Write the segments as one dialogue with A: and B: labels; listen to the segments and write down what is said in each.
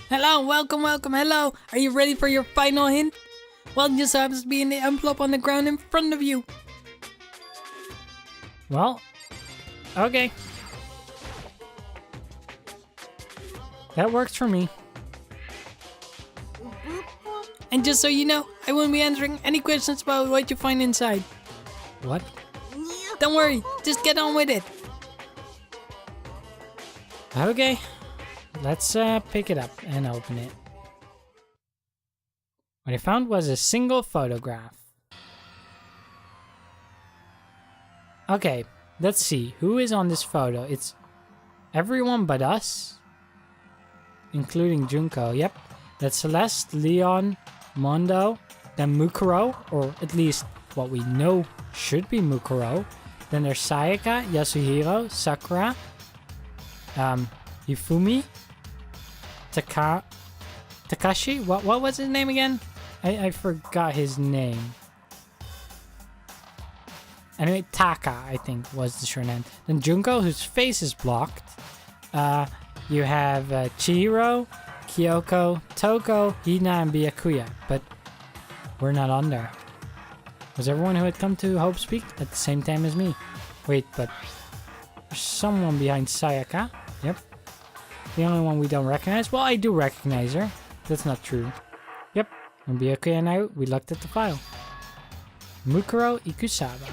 A: Hello, welcome, hello. Are you ready for your final hint? Well, it just happens to be in the envelope on the ground in front of you.
B: Well, okay. That works for me.
A: And just so you know, I won't be answering any questions about what you find inside.
B: What?
A: Don't worry, just get on with it.
B: Okay. Let's pick it up and open it. What I found was a single photograph. Okay, let's see. Who is on this photo? It's everyone but us. Including Junko. Yep. That's Celeste, Leon, Mondo, then Mukuro, or at least what we know should be Mukuro. Then there's Sayaka, Yasuhiro, Sakura, Yufumi, Takashi? What was his name again? I forgot his name. Anyway, Taka, I think, was the short name. Then Junko, whose face is blocked. You have Chihiro, Kyoko, Toko, Hina, and Byakuya. But we're not on there. Was everyone who had come to Hope Speak at the same time as me? Wait, but there's someone behind Sayaka. Yep. The only one we don't recognize? Well, I do recognize her. That's not true. Yep. When Byakuya and I, we looked at the file. Mukuro Ikusawa.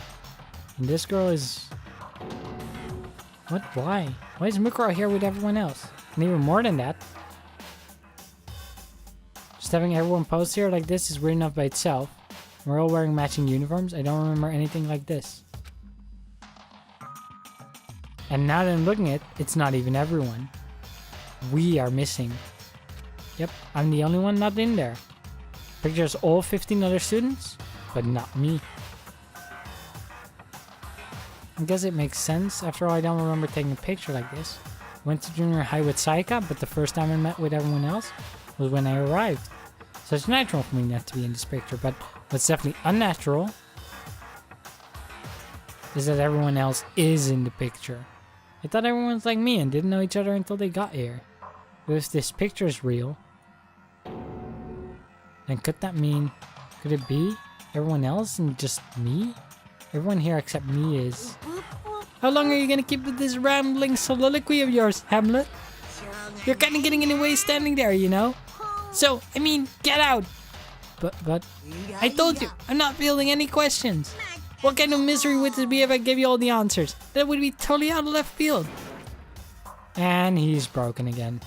B: And this girl is... What? Why? Why is Mukuro here with everyone else? And even more than that. Just having everyone pose here like this is weird enough by itself. We're all wearing matching uniforms. I don't remember anything like this. And now that I'm looking at it, it's not even everyone. We are missing. Yep, I'm the only one not in there. Pictures all 15 other students, but not me. I guess it makes sense. After all, I don't remember taking a picture like this. Went to junior high with Sayaka, but the first time I met with everyone else was when I arrived. So it's natural for me not to be in this picture, but what's definitely unnatural is that everyone else is in the picture. I thought everyone's like me and didn't know each other until they got here. But if this picture is real, then could that mean, could it be everyone else and just me? Everyone here except me is...
A: How long are you gonna keep with this rambling soliloquy of yours, Hamlet? You're kinda getting in the way standing there, you know? So, I mean, get out!
B: But...
A: I told you, I'm not fielding any questions. What kind of misery would it be if I gave you all the answers? That would be totally out of left field.
B: And he's broken again.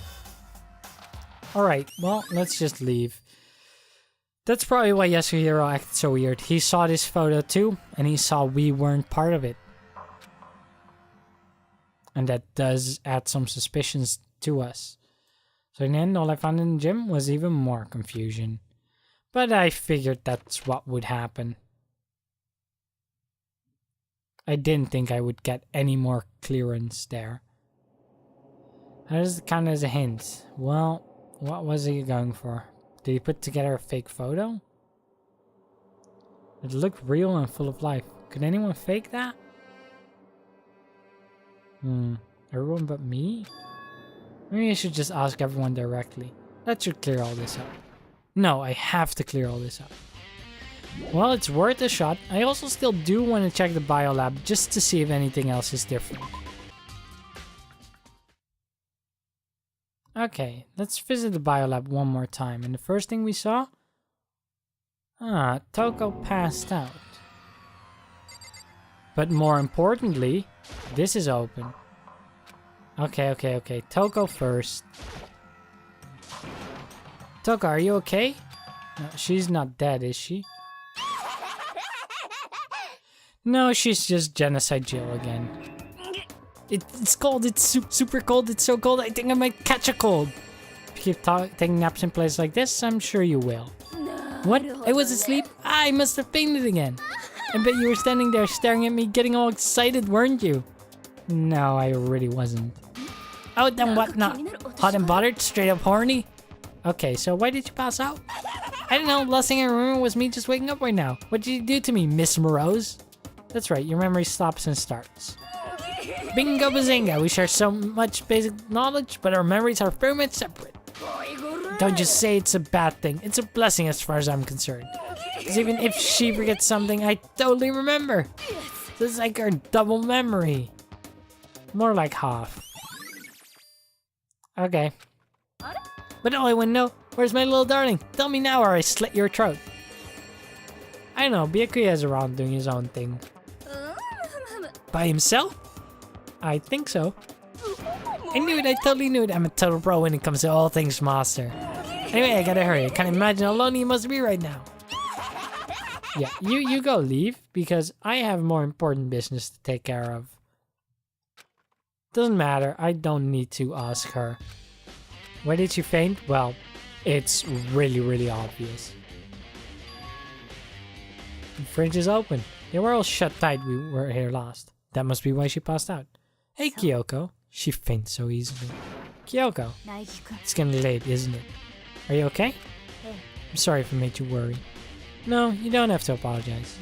B: Alright, well, let's just leave. That's probably why Yasuhiro acted so weird. He saw this photo too, and he saw we weren't part of it. And that does add some suspicions to us. So in the end, all I found in the gym was even more confusion. But I figured that's what would happen. I didn't think I would get any more clearance there. How does it count as a hint? Well, what was he going for? Did he put together a fake photo? It looked real and full of life. Could anyone fake that? Everyone but me? Maybe I should just ask everyone directly. That should clear all this up. No, I have to clear all this up. Well, it's worth a shot. I also still do want to check the biolab just to see if anything else is different. Okay, let's visit the biolab one more time. And the first thing we saw? Toko passed out. But more importantly, this is open. Okay. Toko first. Toko, are you okay? No, she's not dead, is she? No, she's just Genocide Jill again. It's cold, it's super cold, it's so cold, I think I might catch a cold. If you keep taking naps in places like this, I'm sure you will. What? I was asleep? I must have fainted again. I bet you were standing there staring at me getting all excited, weren't you? No, I really wasn't. Oh, then what not? Hot and bothered? Straight up horny? Okay, so why did you pass out? I don't know, last thing I remember was me just waking up right now. What did you do to me, Miss Morose? That's right, your memory stops and starts.
A: Bingo bazinga, we share so much basic knowledge, but our memories are very much separate. Don't just say it's a bad thing. It's a blessing as far as I'm concerned. Because even if she forgets something, I totally remember. This is like our double memory. More like half. Okay. But all I want to know, where's my little darling? Tell me now or I slit your throat. I don't know, Byakuya's around doing his own thing. By himself? I think so. I knew it, I totally knew it. I'm a total pro when it comes to all things master. Anyway, I gotta hurry. I can't imagine how lonely you must be right now. Yeah, you go leave, because I have more important business to take care of. Doesn't matter, I don't need to ask her. Why did she faint? Well, it's really obvious. The fridge is open. They were all shut tight we were here last. That must be why she passed out. Hey Kyoko. She faints so easily. Kyoko. It's getting late, isn't it? Are you okay? I'm sorry if I made you worry. No, you don't have to apologize.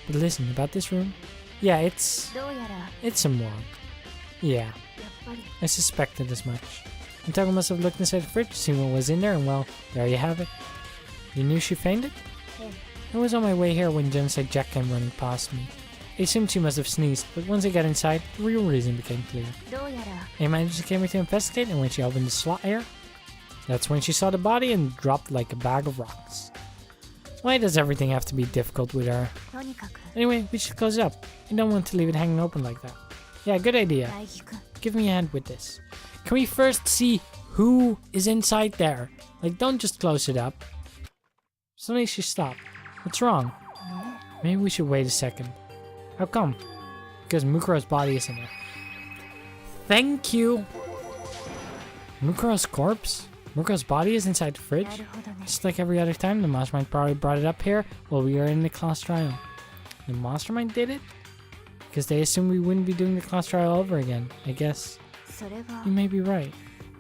A: But listen, about this room. Yeah, it's some wrong. Yeah, I suspected as much. Mitago must have looked inside the fridge to see what was in there, and well, there you have it. You knew she fainted? I was on my way here when Genocide Jack came running past me. I assumed she must have sneezed, but once I got inside, the real reason became clear. I managed to came here to investigate, and when she opened the slot here, that's when she saw the body and dropped like a bag of rocks. Why does everything have to be difficult with her? Anyway, we should close it up. I don't want to leave it hanging open like that. Yeah, good idea. Give me a hand with this. Can we first see who is inside there? Like, don't just close it up. Suddenly she stopped. What's wrong? Maybe we should wait a second. How come? Because Mukuro's body is in there. Thank you! Mukuro's corpse? Mukuro's body is inside the fridge? Just like every other time, the mastermind probably brought it up here while we were in the class trial. The mastermind did it? Because they assumed we wouldn't be doing the class trial over again, I guess. You may be right.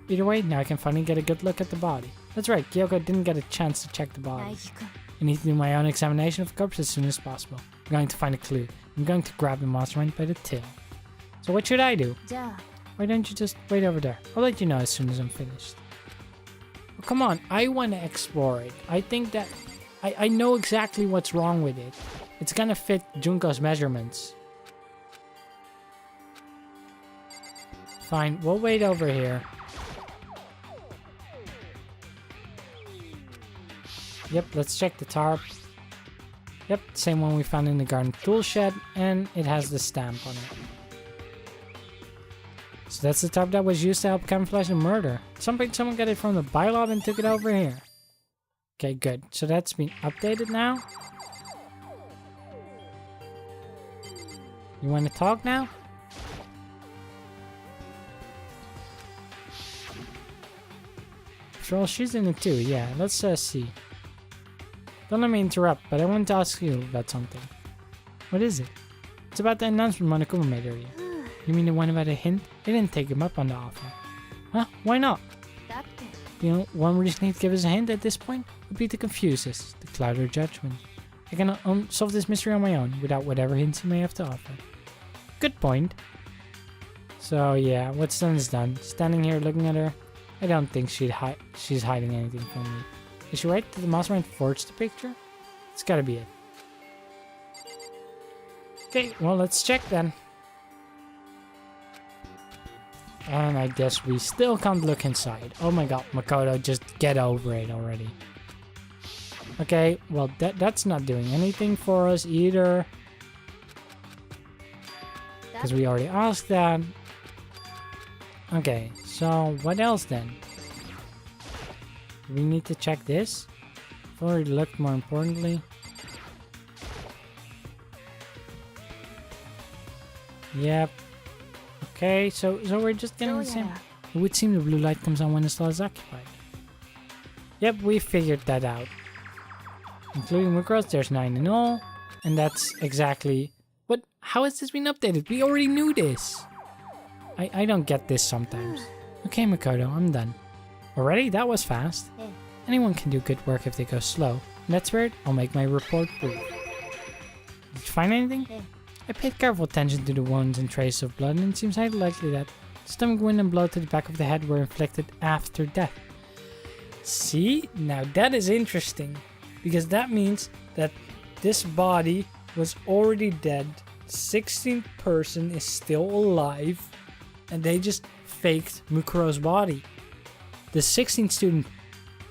A: Either way, now I can finally get a good look at the body. That's right, Kyoko didn't get a chance to check the body. I need to do my own examination of the corpse as soon as possible. I'm going to find a clue. I'm going to grab the mastermind by the tail. So what should I do? Why don't you just wait over there? I'll let you know as soon as I'm finished. Oh, come on, I want to explore it. I think that I know exactly what's wrong with it. It's gonna fit Junko's measurements. Fine, we'll wait over here. Yep, let's check the tarp. Yep, same one we found in the garden tool shed, and it has the stamp on it. So that's the tarp that was used to help camouflage the murder. Someone got it from the biolab and took it over here. Okay, good. So that's been updated now. You want to talk now? After all, she's in it too. Yeah, let's see. Don't let me interrupt, but I want to ask you about something. What is it? It's about the announcement Monokuma made earlier. You mean the one about a hint? I didn't take him up on the offer. Huh? Why not? You know, one reason he'd give us a hint at this point would be to confuse us, to cloud our judgment. I can solve this mystery on my own, without whatever hints he may have to offer. Good point. So yeah, what's done is done. Standing here looking at her, I don't think she's hiding anything from me. Is she right? Did the mastermind forge the picture? It's gotta be it. Okay, well let's check then. And I guess we still can't look inside. Oh my god, Makoto, just get over it already. Okay, well that's not doing anything for us either. Because we already asked that. Okay, so what else then? We need to check this. I've already looked more importantly. Yep. Okay, so we're just getting the same. It would seem the blue light comes on when the slot is occupied. Yep, we figured that out. Including Mukuro's, there's 9 in all. And that's exactly... What? How has this been updated? We already knew this. I don't get this sometimes. Okay, Makoto, I'm done. Already? That was fast. Anyone can do good work if they go slow. And that's weird. I'll make my report brief. Did you find anything?
B: I paid careful attention to the wounds and traces of blood, and it seems highly likely that stomach wound and blow to the back of the head were inflicted after death. See? Now that is interesting, because that means that this body was already dead, the 16th person is still alive, and they just faked Mukuro's body. The 16th student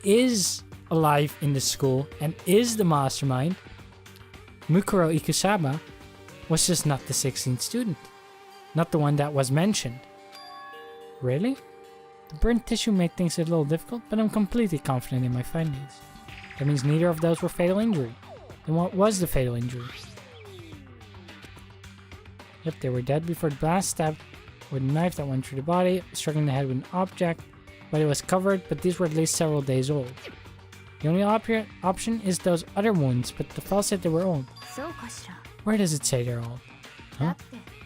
B: is alive in the school and is the mastermind. Mukuro Ikusaba was just not the 16th student, not the one that was mentioned. Really? The burnt tissue made things a little difficult, but I'm completely confident in my findings. That means neither of those were fatal injury. Then what was the fatal injury? Yep, they were dead before the blast, stabbed with a knife that went through the body, striking the head with an object. Body was covered, but these were at least several days old. The only option is those other wounds, but the file said they were old. Where does it say they're old? Huh?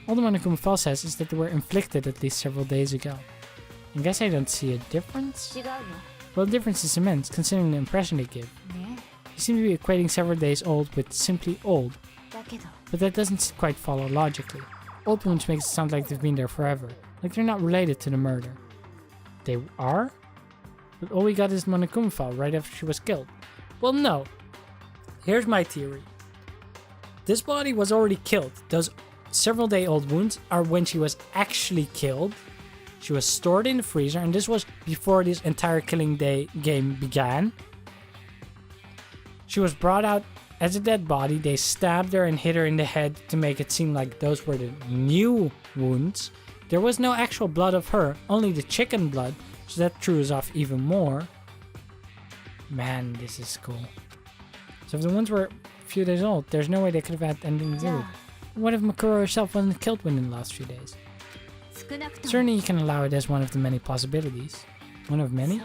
B: All the Monokuma file says is that they were inflicted at least several days ago. I guess I don't see a difference. Well, the difference is immense, considering the impression they give. You seem to be equating several days old with simply old. But that doesn't quite follow logically. Old wounds makes it sound like they've been there forever, like they're not related to the murder. They are? But all we got is Monokuma file right after she was killed. Well, no. Here's my theory. This body was already killed. Those several day old wounds are when she was actually killed. She was stored in the freezer, and this was before this entire killing day game began. She was brought out as a dead body. They stabbed her and hit her in the head to make it seem like those were the new wounds. There was no actual blood of her, only the chicken blood, so that threw us off even more. Man, this is cool. So if the wounds were a few days old, there's no way they could have had anything to do with it. What if Mukuro herself wasn't killed within the last few days? Certainly you can allow it as one of the many possibilities. One of many?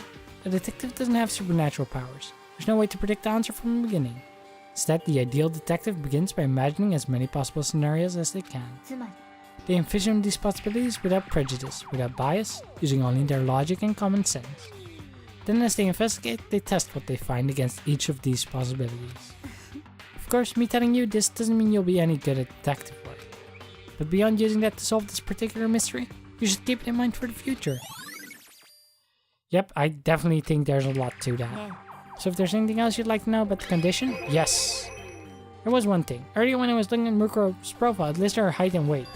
B: A detective doesn't have supernatural powers. There's no way to predict the answer from the beginning. Instead, the ideal detective begins by imagining as many possible scenarios as they can. They envision these possibilities without prejudice, without bias, using only their logic and common sense. Then as they investigate, they test what they find against each of these possibilities. Of course, me telling you this doesn't mean you'll be any good at detective work. But beyond using that to solve this particular mystery, you should keep it in mind for the future. Yep, I definitely think there's a lot to that. So if there's anything else you'd like to know about the condition, yes. There was one thing. Earlier when I was looking at Mukuro's profile, it listed her height and weight.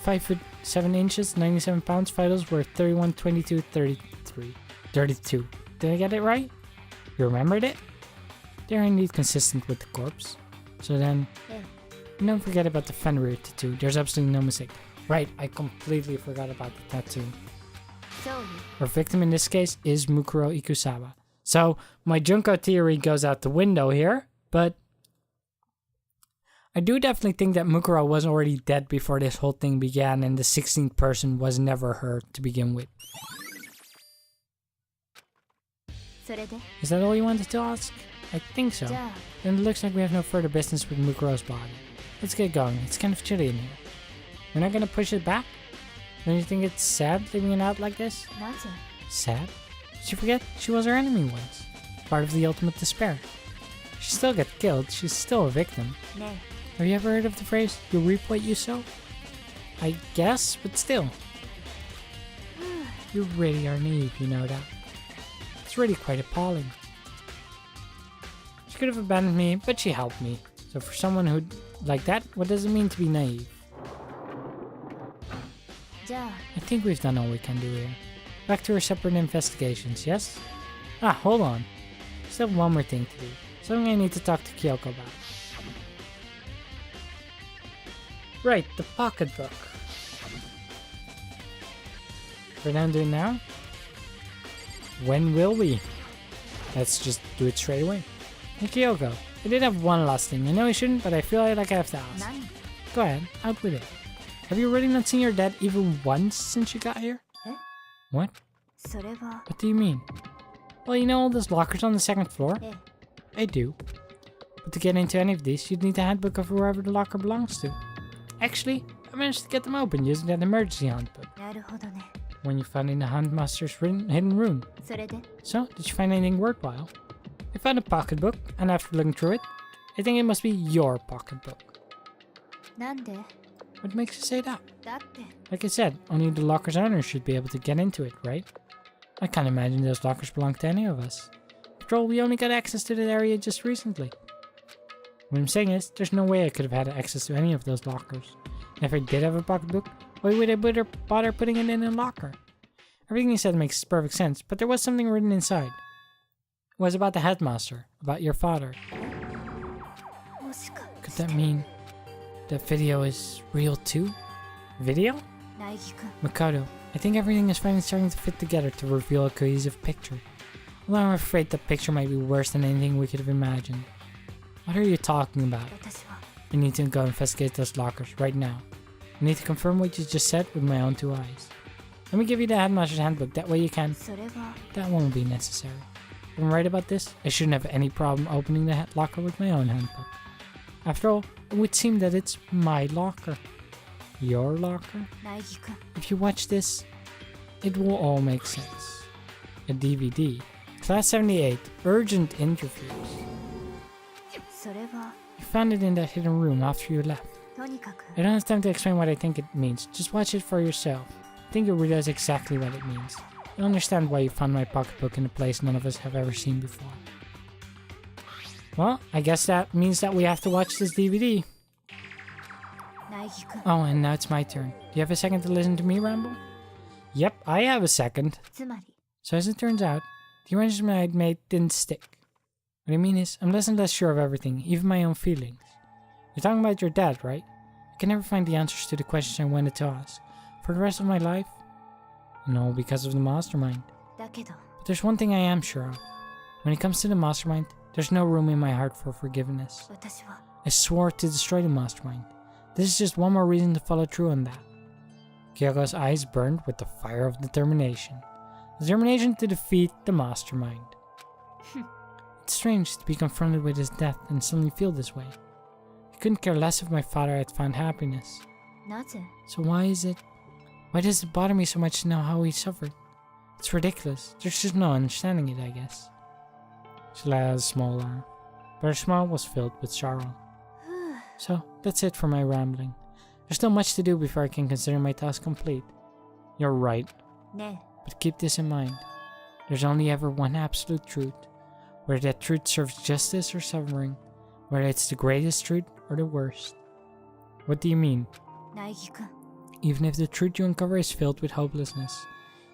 B: 5 foot 7 inches, 97 pounds, vitals were 31, 22, 33, 32. Did I get it right? You remembered it? They're indeed consistent with the corpse. So then, don't forget about the Fenrir tattoo. There's absolutely no mistake. Right, I completely forgot about the tattoo. Our victim in this case is Mukuro Ikusaba. So my Junko theory goes out the window here, but I do definitely think that Mukuro was already dead before this whole thing began, and the 16th person was never her to begin with. Is that all you wanted to ask? I think so. Then it looks like we have no further business with Mukuro's body. Let's get going. It's kind of chilly in here. We're not gonna push it back? Don't you think it's sad leaving it out like this? Sad? Did you forget? She was our enemy once. Part of the ultimate despair. She still got killed. She's still a victim. Have you ever heard of the phrase, you reap what you sow? I guess, but still. You really are naive, you know that. It's really quite appalling. She could have abandoned me, but she helped me. So for someone who like that, what does it mean to be naive? I think we've done all we can do here. Back to our separate investigations, yes? Ah, hold on. Still have one more thing to do. Something I need to talk to Kyoko about. Right, the pocketbook. We're not doing it now? When will we? Let's just do it straight away. Hey Kyoko, I did have one last thing. I know I shouldn't, but I feel like I have to ask. Go ahead, out with it. Have you really not seen your dad even once since you got here? What? What do you mean? Well, you know all those lockers on the second floor? I do. But to get into any of these, you'd need a handbook of wherever the locker belongs to. Actually, I managed to get them open using that emergency handbook. When you found in the Huntmaster's hidden room. So, did you find anything worthwhile? I found a pocketbook, and after looking through it, I think it must be your pocketbook.
A: What makes you say that? Like I said, only the locker's owner should be able to get into it, right? I can't imagine those lockers belong to any of us. After all, we only got access to that area just recently. What I'm saying is, there's no way I could have had access to any of those lockers. And if I did have a pocketbook, why would I bother putting it in a locker? Everything you said makes perfect sense, but there was something written inside. It was about the headmaster, about your father. Could that mean that video is real too? Video? Makoto, I think everything is finally starting to fit together to reveal a cohesive picture. Although I'm afraid the picture might be worse than anything we could have imagined. What are you talking about? I need to go investigate those lockers right now. I need to confirm what you just said with my own 2 eyes. Let me give you the headmaster's handbook, that way you can... That won't be necessary. If I'm right about this, I shouldn't have any problem opening the locker with my own handbook. After all, it would seem that it's my locker. Your locker? If you watch this, it will all make sense. A DVD. Class 78, urgent interviews. You found it in that hidden room after you left. I don't have time to explain what I think it means, just watch it for yourself. I think you'll realize exactly what it means. You'll understand why you found my pocketbook in a place none of us have ever seen before. Well, I guess that means that we have to watch this DVD. Oh, and now it's my turn. Do you have a second to listen to me ramble? Yep, I have a second. So as it turns out, the arrangement I made didn't stick. What I mean is, I'm less and less sure of everything, even my own feelings. You're talking about your dad, right? I can never find the answers to the questions I wanted to ask. For the rest of my life? No, because of the mastermind. But there's one thing I am sure of. When it comes to the mastermind, there's no room in my heart for forgiveness. I swore to destroy the mastermind. This is just one more reason to follow through on that. Kyoko's eyes burned with the fire of determination. Determination to defeat the mastermind. It's strange to be confronted with his death and suddenly feel this way. I couldn't care less if my father had found happiness. So why does it bother me so much to know how he suffered? It's ridiculous. There's just no understanding it, I guess. She let out a small laugh, but her smile was filled with sorrow. So, that's it for my rambling. There's still much to do before I can consider my task complete. You're right. But keep this in mind. There's only ever one absolute truth. Whether that truth serves justice or suffering. Whether it's the greatest truth or the worst. What do you mean? Even if the truth you uncover is filled with hopelessness,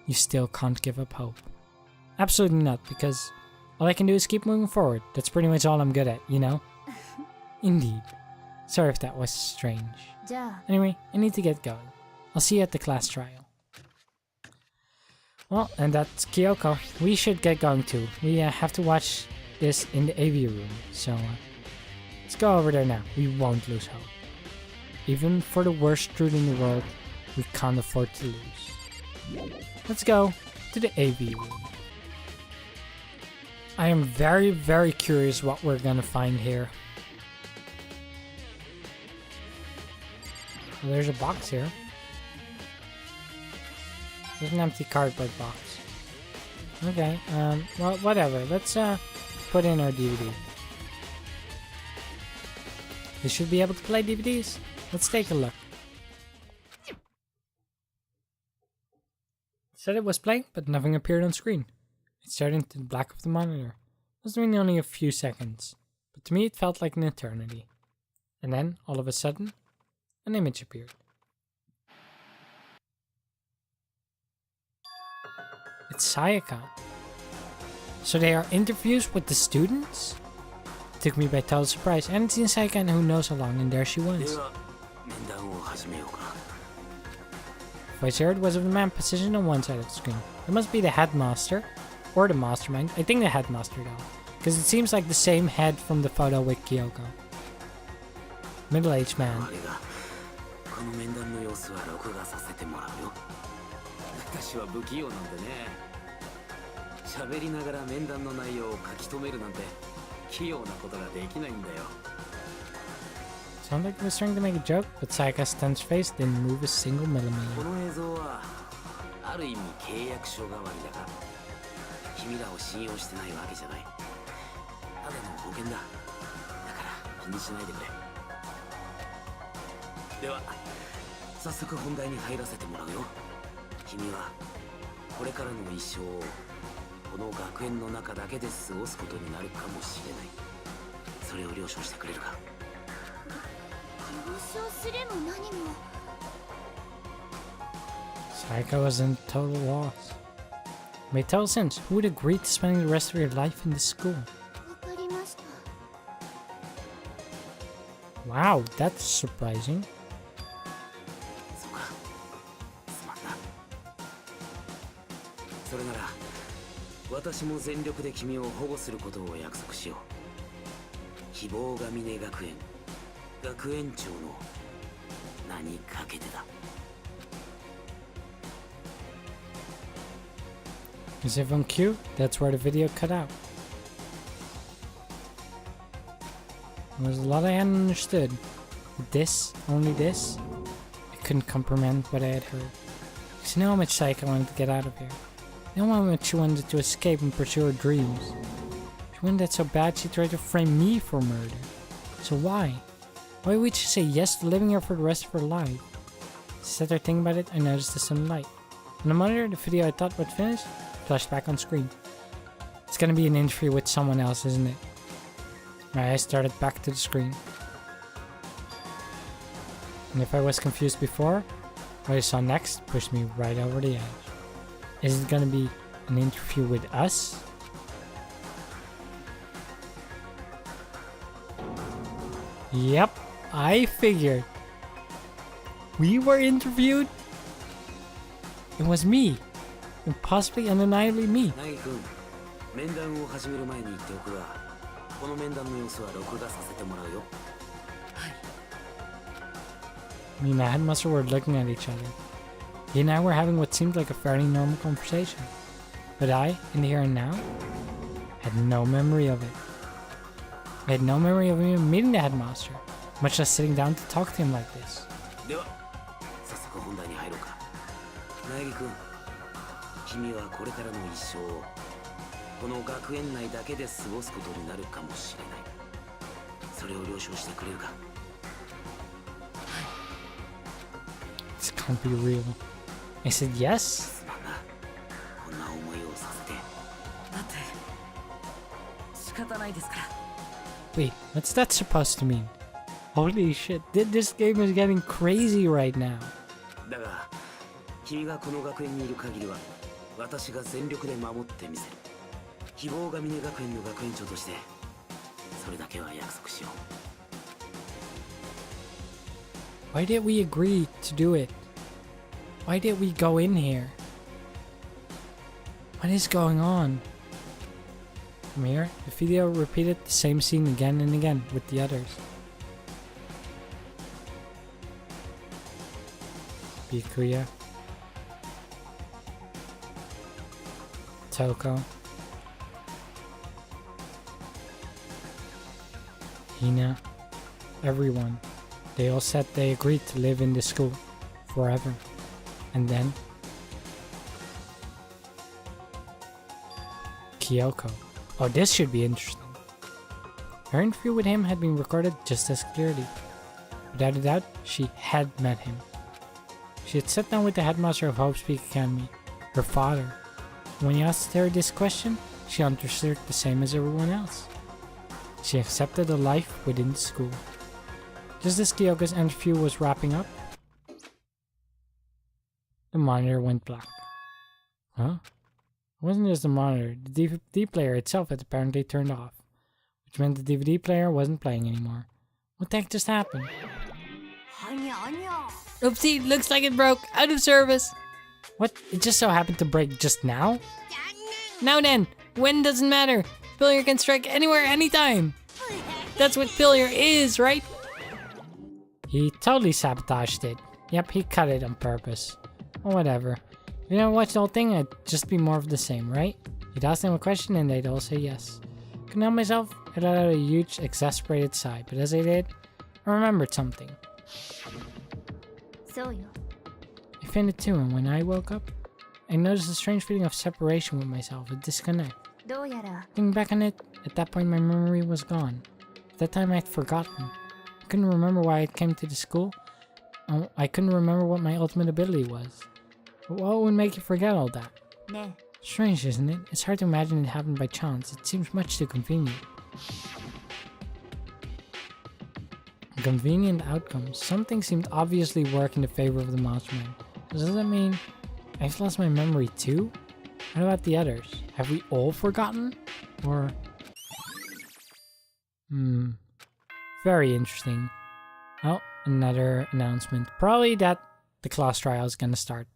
A: you still can't give up hope. Absolutely not, because all I can do is keep moving forward. That's pretty much all I'm good at, you know? Indeed. Sorry if that was strange. Anyway, I need to get going. I'll see you at the class trial. Well, and that's Kyoko. We should get going too. We have to watch this in the AV room, so let's go over there now. We won't lose hope. Even for the worst truth in the world, we can't afford to lose. Let's go to the AV room. I am very, very curious what we're gonna find here. Well, there's a box here. There's an empty cardboard box. Okay, well, whatever. Let's put in our DVD. This should be able to play DVDs. Let's take a look. It said it was playing, but nothing appeared on screen. It stared into the black of the monitor. It was really only a few seconds, but to me it felt like an eternity. And then, all of a sudden, an image appeared. It's Sayaka. So they are interviews with the students? It took me by total surprise, and it's in Sayaka and who knows how long, and there she was. Voice heard was of a man positioned on one side of the screen. It must be the headmaster, or the mastermind. I think the headmaster though, because it seems like the same head from the photo with Kyoko. Middle-aged man. Sounded like he was trying to make a joke, but Sayaka's tense face didn't move a single millimeter.
C: では早速本題に入らせてもらうよ。君はこれからの一生をこの学園の中だけで過ごすことになるかもしれない。それを了承してくれるか。
D: 了承すれも何も。
B: Saika was in total loss. Made total sense. Who would agree to spending the rest of your life in this school?
D: わかりました。
B: Wow, that's surprising.
C: そうか、すまんな。それなら私も全力で君を保護することを約束しよう。希望が峰学園学園長の名にかけてだ。
B: As if on cue, that's where the video cut out. There was a lot I hadn't understood. With this, only this, I couldn't comprehend what I had heard. Because I know how much Saika wanted to get out of here. I know how much she wanted to escape and pursue her dreams. She wanted that so bad she tried to frame me for murder. So why? Why would she say yes to living here for the rest of her life? As I sat there thinking about it, I noticed the sunlight. On the monitor, the video I thought would finish flashed back on screen. It's gonna be an interview with someone else, isn't it? My eyes started back to the screen. And if I was confused before, what I saw next pushed me right over the edge. Is it gonna be an interview with us? Yep, I figured. We were interviewed? It was me. And possibly undeniably me.
C: ナギ君、面談を始める前に言っておくが、この面談の様子は録画させてもらうよ。
B: Me and the headmaster were looking at each other. He and I were having what seemed like a fairly normal conversation. But I, in the here and now, had no memory of it. I had no memory of even meeting the headmaster, much less sitting down to talk to him like this.
C: では、早速本題に入ろうか。ナギ君、君はこれからの一生をこの学園内だけで過ごすことになるかもしれない。それを了承してくれるか。
B: This can't be real. I said yes.
C: すまんな。こんな思いをさせて。
E: だって仕方ないですから。
B: Wait, what's that supposed to mean? Holy shit, this game is getting crazy right now.
C: だが、君がこの学園にいる限りは私が全力で守ってみせる。希望が峰学園の学園長としてそれだけは約束しよう。
B: Why did we agree to do it? Why did we go in here? What is going on? From here, the video repeated the same scene again and again with the others. Bikuya, Toko, Hina, everyone. They all said they agreed to live in this school forever. And then Kyoko. Oh, this should be interesting. Her interview with him had been recorded just as clearly. Without a doubt, she had met him. She had sat down with the headmaster of Hope's Peak Academy, her father. When he asked her this question, she understood the same as everyone else. She accepted a life within the school. Just as Kyoko's interview was wrapping up, the monitor went black. Huh? It wasn't just the monitor, the DVD player itself had apparently turned off, which meant the DVD player wasn't playing anymore. What the heck just happened? Oopsie, looks like it broke. Out of service. What? It just so happened to break just now? Now then, when doesn't matter. Failure can strike anywhere, anytime. That's what failure is, right? He totally sabotaged it. Yep, he cut it on purpose. Or whatever. If you never watched the whole thing, it'd just be more of the same, right? You'd ask them a question and they'd all say yes. Couldn't help myself, I let out a huge, exasperated sigh, but as I did, I remembered something. I fainted too, and when I woke up, I noticed a strange feeling of separation with myself, a disconnect. Thinking back on it, at that point my memory was gone. At that time I had forgotten. I couldn't remember why I came to the school, Oh, I couldn't remember what my ultimate ability was. But what would make you forget all that? Strange, isn't it? It's hard to imagine it happened by chance. It seems much too convenient. A convenient outcome. Something seemed obviously work in the favor of the mastermind. Does that mean I've lost my memory too? What about the others? Have we all forgotten? Or... Very interesting. Oh, another announcement. Probably that the class trial is gonna start.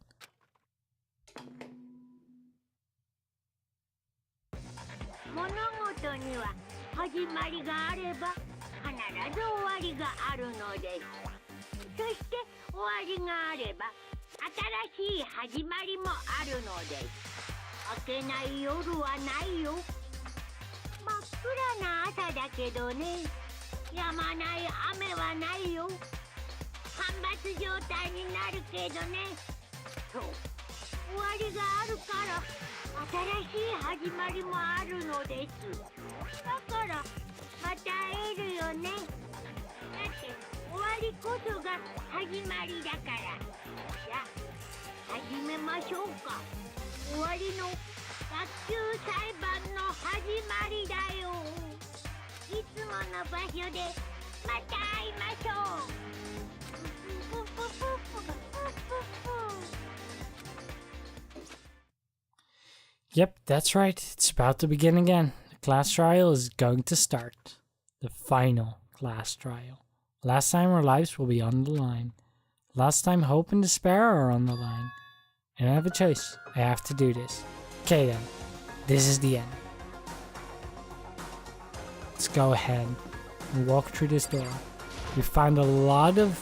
D: 物事には始まりがあれば必ず終わりがあるのです。そして終わりがあれば新しい始まりもあるのです。明けない夜はないよ。真っ暗な朝だけどね。止まない雨はないよ。干ばつ状態になるけどね。そう、終わりがあるから新しい始まりもあるのです。だからまた会えるよね。だって終わりこそが始まりだから。じゃあ始めましょうか。終わりの学級裁判の始まりだよ。いつもの場所でまた会いましょう。
B: Yep, that's right. It's about to begin again. The class trial is going to start. The final class trial. Last time our lives will be on the line. Last time hope and despair are on the line. And I have a choice. I have to do this. Okay then. This is the end. Let's go ahead and walk through this door. We found a lot of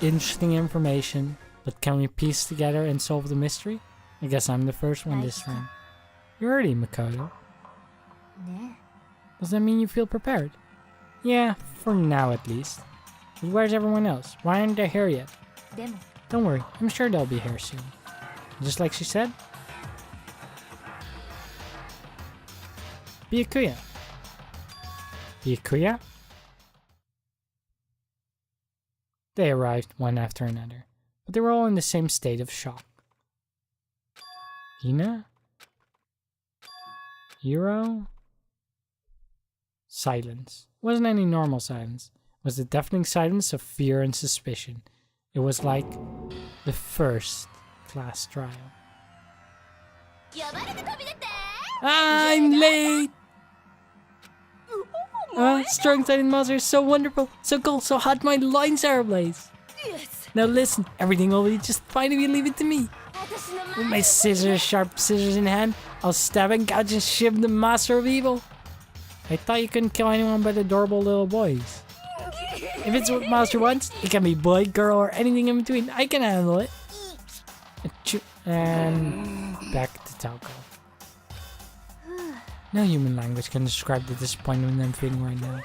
B: interesting information, but can we piece together and solve the mystery? I guess I'm the first one this time. You're ready, Makoto. Does that mean you feel prepared? Yeah, for now at least. But where's everyone else? Why aren't they here yet? Don't worry, I'm sure they'll be here soon. Just like she said. Byakuya. Byakuya? They arrived one after another, but they were all in the same state of shock. Hina? Hiro? Silence. It wasn't any normal silence. It was the deafening silence of fear and suspicion. It was like the first class trial. I'm late! Strong silent monster is so wonderful, so cool, so hot, my loins are ablaze. Now listen, everything will be just fine if you leave it to me. With my sharp scissors in hand, I'll stab and gouge and shiv the master of evil. I thought you couldn't kill anyone but adorable little boys. If it's what master wants, it can be boy, girl, or anything in between. I can handle it. And back to Toko. No human language can describe the disappointment I'm feeling right now.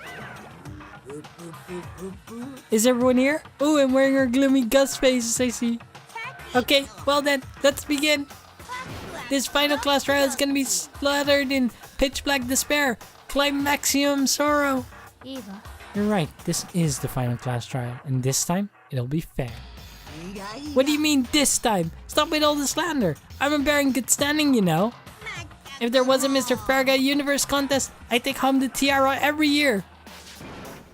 B: Is everyone here? Oh, I'm wearing our gloomy gust faces, I see. Okay, well then, let's begin. This final class trial is gonna be slaughtered in pitch black despair, climaxium sorrow. You're right, this is the final class trial, and this time, it'll be fair. What do you mean, this time? Stop with all the slander. I'm a bear in good standing, you know. If there was a Mr. Fairguy Universe contest, I take home the tiara every year.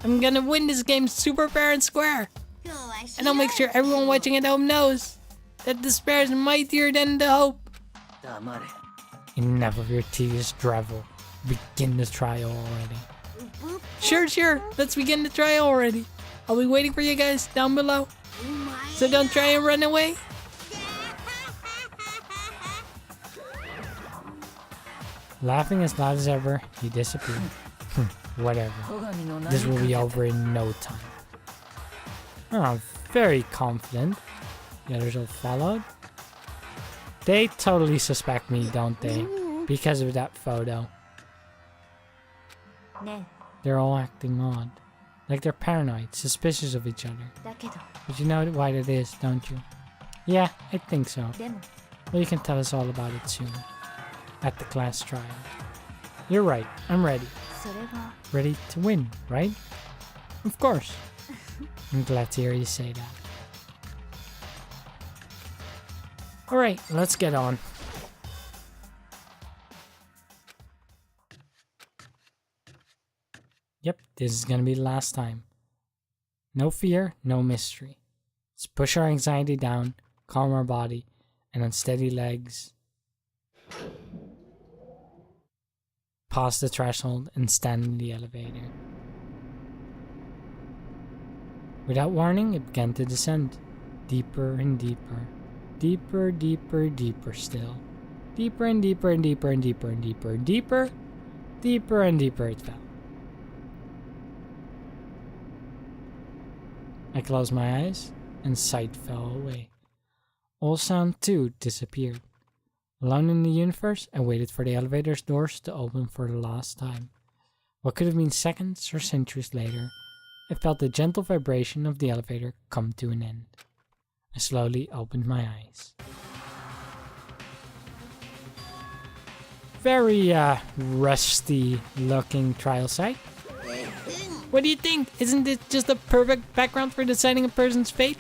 B: I'm gonna win this game super fair and square. And I'll make sure everyone watching at home knows that despair is mightier than the hope. Enough of your tedious drivel. Begin the trial already. Sure. Let's begin the trial already. I'll be waiting for you guys down below. So don't try and run away. Laughing as loud as ever, he disappeared. Whatever. This will be over in no time. Oh, very confident. The others all followed. They totally suspect me, don't they? Because of that photo. They're all acting odd. Like they're paranoid, suspicious of each other. But you know why that is, don't you? Yeah, I think so. Well, you can tell us all about it soon. At the class trial. You're right, I'm ready. Ready to win, right? Of course. I'm glad to hear you say that.
A: Alright, let's get on. Yep, this is gonna be the last time. No fear, no mystery. Let's push our anxiety down, calm our body, and unsteady legs. Pass the threshold and stand in the elevator. Without warning, it began to descend. Deeper and deeper. Deeper, deeper, deeper still. Deeper and deeper and deeper and deeper and deeper and deeper. Deeper and deeper it fell. I closed my eyes and sight fell away. All sound too disappeared. Alone in the universe, I waited for the elevator's doors to open for the last time. What could have been seconds or centuries later, I felt the gentle vibration of the elevator come to an end. I slowly opened my eyes. Very rusty looking trial site. What do you think? Isn't this just a perfect background for deciding a person's fate?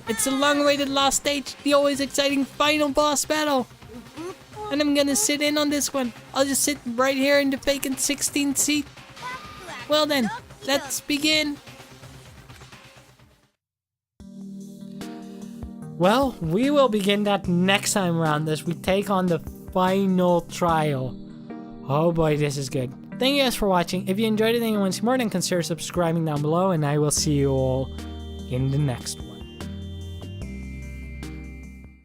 A: It's a long-awaited last stage, the always exciting final boss battle. And I'm gonna sit in on this one. I'll just sit right here in the vacant 16th seat. Well then, let's begin. Well, we will begin that next time around as we take on the final trial. Oh boy, this is good. Thank you guys for watching. If you enjoyed it and you want to see more, then consider subscribing down below, and I will see you all in the next one.